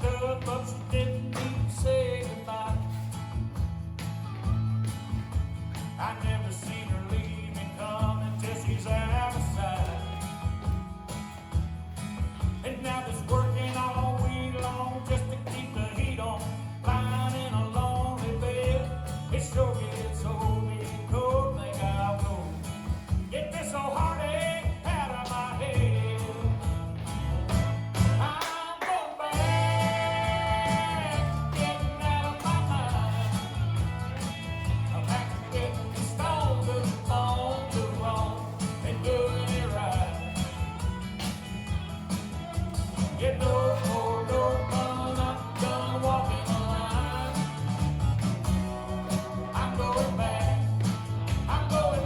stuff, but she didn't even say goodbye. I never seen her leave me coming till she's out of sight. And now this working all week long just to keep the heat on, lying in a lonely bed. It sure gets old, me cold, think I'll go get this old heartache out of my head. I'm going back, getting out of my mind. I'm back to getting stoned to the bone, to wrong, and doing it right. Get no more, no fun, I'm done walking the line. I'm going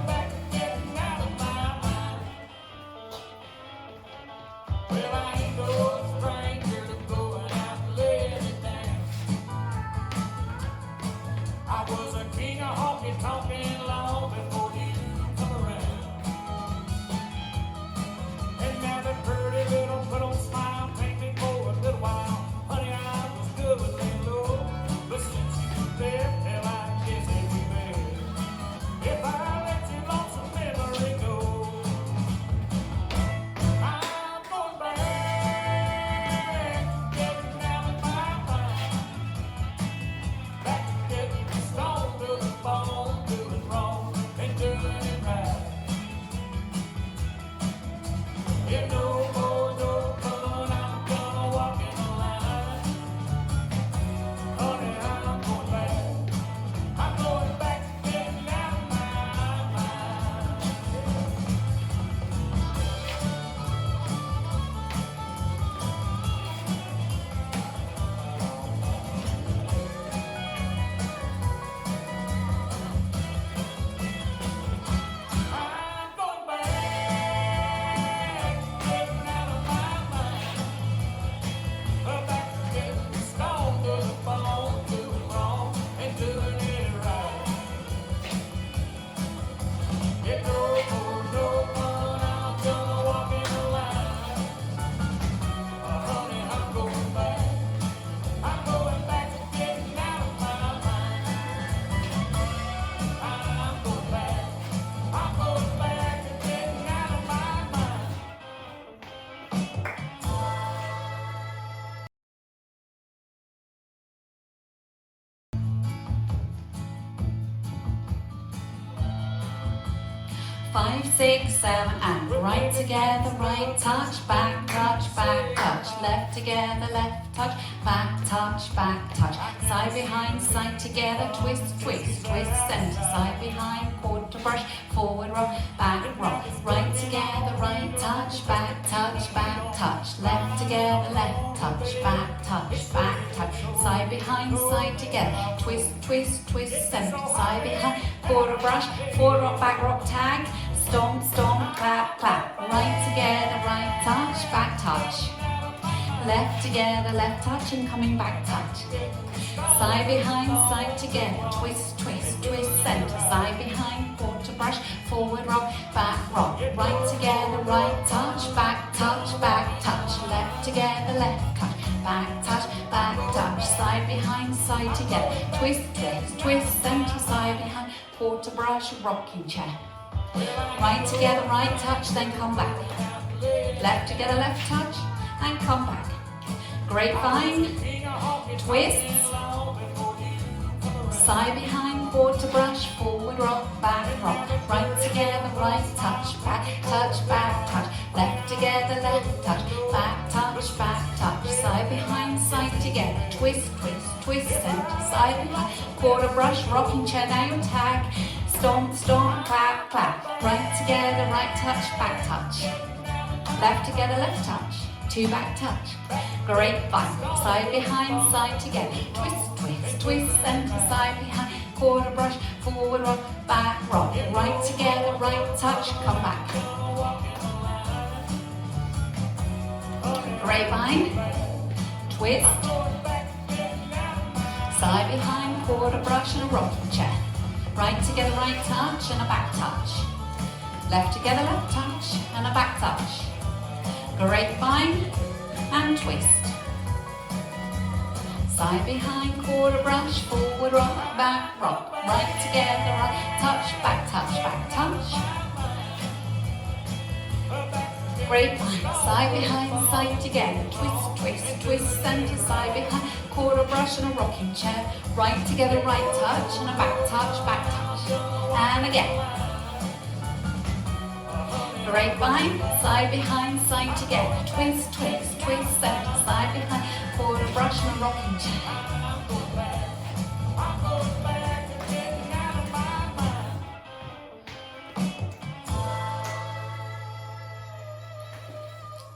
back to getting out of my mind. Well, I ain't no stranger to going out and laying it down. I was a king of honky-tonkin' long before you come around. And now that pretty little little smile take me for a little while. Honey, I was good with laying low, but since you left, hell, I guess it'd be bad if I let your lonesome memory go. I'm going back, getting out of my mind. Back to getting stoned to the bone, doing wrong and doing it right. Yeah, no more, no fun, I'm gonna walk in the line. Honey, I'm going back to getting out of my mind. 5, 6, 7, and right together, right touch, back touch, left together, left touch, back touch, side behind, side together, twist, twist, twist, center, side behind, quarter brush, forward roll, back roll, right together, right touch, back touch, left together, left touch, back touch, side behind, side together, twist, twist, twist, center, side behind, quarter brush, forward rock, back rock, tag, stomp, stomp, clap, clap, right together, right touch, back touch, left together, left touch, and coming back touch, side behind, side together, twist, twist, twist, center, side behind, quarter brush, forward rock, right together, right touch, back touch, left together, left touch, back touch, side behind, side together, twist, twist, twist, center, side behind, quarter brush, rocking chair, right together, right touch, then come back, left together, left touch, and come back, grapevine, twists, side behind, quarter brush, forward rock, right together, right touch, back touch, left together, left touch, back touch, side behind, side together, twist, twist, twist, center, side behind, quarter brush, rocking chair down, tag, stomp, stomp, clap, clap, right together, right touch, back touch, left together, left touch, two back touch, grapevine, side behind, side together, twist, twist, twist, center, side behind, quarter brush, forward rock, back rock, right together, right touch, come back, grapevine, twist, side behind, quarter brush, and a rocking chair, right together, right touch, and a back touch, left together, left touch, and a back touch, grapevine, and twist, Side behind, quarter brush, forward rock, right together, right touch, back touch. Grapevine, side behind, side together, twist, center, side behind, quarter brush and a rocking chair, right together, right touch, and a back touch, and again. Grapevine, side behind, side together, twist, center, side behind, quarter brush and a rocking chair.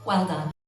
Well done.